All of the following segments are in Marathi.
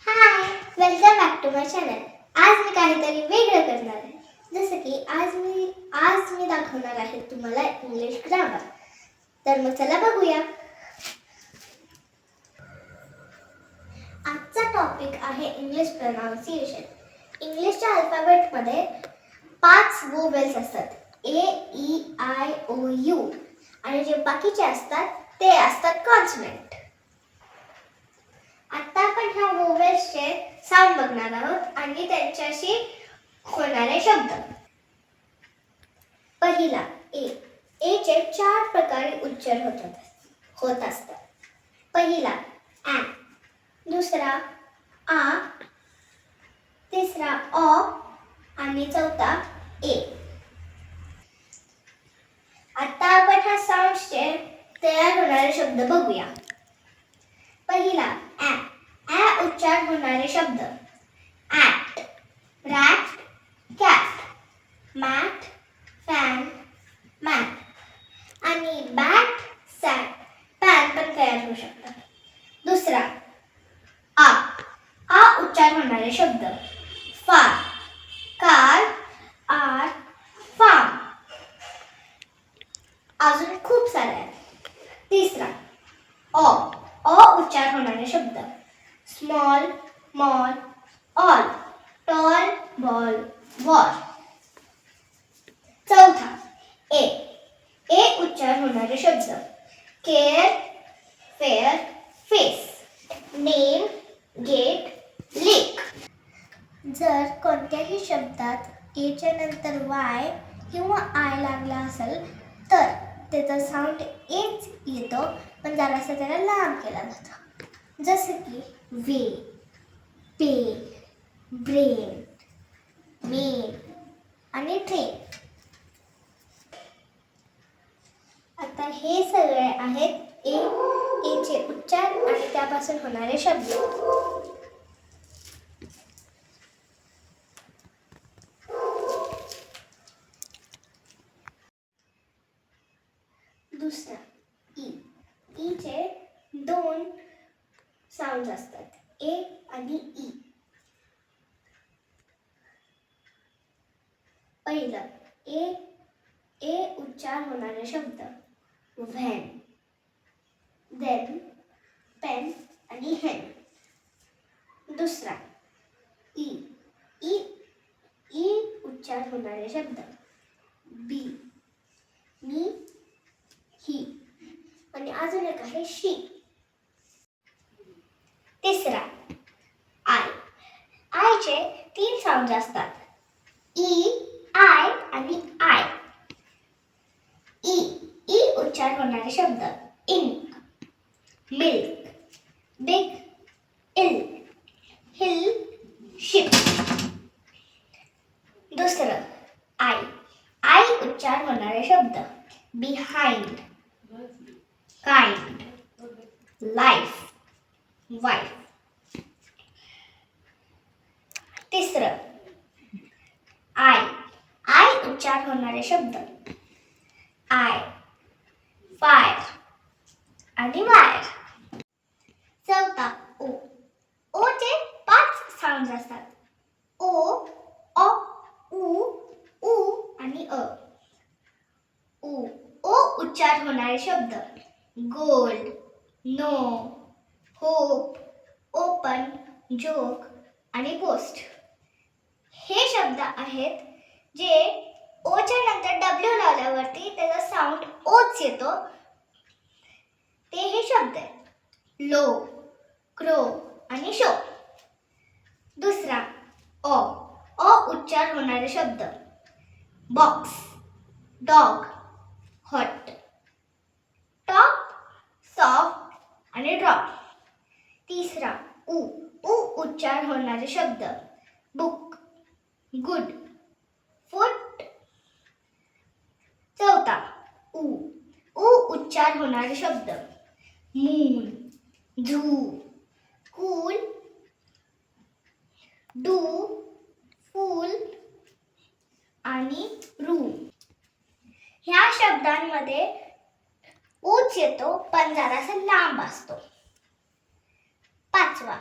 High, welcome back to my channel. आज मी काहीतरी वेगळं करणार आहे. जसं की आज मी दाखवणार आहे तुम्हाला इंग्लिश ग्रामर. तर मग चला बघूया. आजचा टॉपिक आहे इंग्लिश प्रोनाउन्सिएशन. इंग्लिशच्या अल्फाबेटमध्ये 5 वोवेल्स असतात. ए, ई, आय, ओ, यू आणि जे बाकीचे असतात ते असतात कॉन्सोनंट. आता आपण ह्या वोवेल्सचे साऊंड बघणार आहोत आणि त्यांच्याशी होणारे शब्द. पहिला ए. ए चे 4 प्रकारे उच्चार होत असतात. पहिला ॲ, दुसरा आ, तिसरा ऑ आणि चौथा ए. आता आपण ह्या साऊंडचे तयार होणारे शब्द बघूया. पहिला ॲ. ॲ उच्चार होणारे शब्द: at, rat, cat, mat, fan, mat आणि बॅट, सॅट, पॅन पण तयार होऊ शकतात. दुसरा आ. आ उच्चार होणारे शब्द: फार, कार, आर, फार्म. अजून खूप सारे आहेत. तिसरा ऑ. ऑ उच्चार होणारे शब्द: small, mall, all, tall, ball, war. चौथा ए. ए उच्चार होणारे शब्द: care, fair, face, name, gate, lake. जर कोणत्याही शब्दात एच्या नंतर वाय किंवा आय लागला असेल तर त्याचा साऊंड एच येतो, पण जरासा त्याला लांब केला जातो. जसं की वे, पे, ब्रेन, मेन आणि ट्रेन. आता हे सगळे आहेत एचे उच्चार आणि त्यापासून होणारे शब्द. दुसरा ई. ईचे 2 साऊंड असतात, ए आणि ई. पहिलं ए. ए उच्चार होणारे शब्द: व्हॅन, देन, पेन आणि हेन. दुसरा ई. ई. ई उच्चार होणारे शब्द: बी, मी, ही आणि अजून एक आहे शी. तिसरा आय. आयचे 3 साऊंड असतात, ई, आय आणि आय. ई. ई उच्चार होणारे शब्द: इंक, मिल्क, बिग, इल, हिल, शिप. दुसरं आय. आय उच्चार होणारे शब्द: बिहाइंड, काइंड, लाईफ, वाईफ. तिसरं आय. आय उच्चार होणारे शब्द: आय, फायर आणि वायर. चौथा ओ. ओचे 5 साऊंड असतात: ओ, ऑ, उ, ऊ आणि अ. ओ उच्चार होणारे शब्द: gold, no, hope, open, joke आणि पोस्ट. हे शब्द आहेत जे ओच्या नंतर डब्ल्यू लावल्यावरती त्याचा साऊंड ओच येतो. ते हे शब्द आहेत: लो, क्रो आणि शो. दुसरा ऑ. ऑ उच्चार होणारे शब्द: box, dog, hot, top, soft आणि ड्रॉप. तिसरा उ. उ उच्चार होणारे शब्द: बुक, गुड, फूट. चौथा उ. उ उच्चार होणारे शब्द: मून, झू, कूल, डू, फूल आणि रूम. ह्या शब्दांमध्ये ऊच येतो, पण जरासा लांब असतो. पाचवा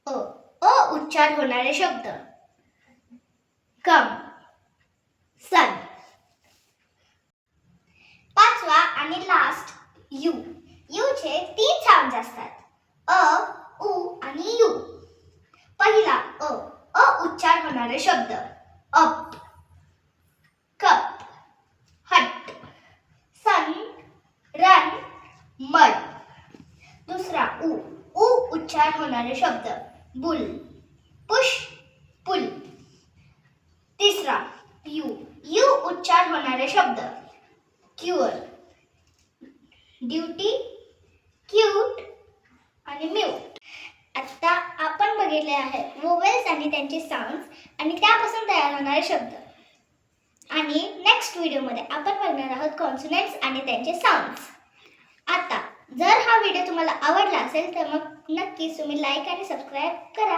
अ उच्चार होणारे शब्द कम, सन. पाचवा आणि लास्ट यू. चे 3 साऊंड असतात अ, उ आणि यू. पहिला अ उच्चार होणारे शब्द अप, कप, हट, सन, रन, मड. दुसरा उ उच्चार होणारे शब्द बुल, पुश, पुल. तिसरा यू उच्चार होणारे शब्द क्युअर, ड्युटी, क्यूट आणि म्यूट. आता आपण बघितले आहे वोवेल्स आणि त्यांचे साऊंड्स आणि त्यापासून तयार होणारे शब्द. आणि नेक्स्ट व्हिडिओमध्ये आपण बघणार आहोत कॉन्सोनंट्स आणि त्यांचे साऊंड्स. आता जर हा व्हिडिओ तुम्हाला आवडला असेल तर मग नक्कीच तुम्ही लाईक आणि सबस्क्राईब करा.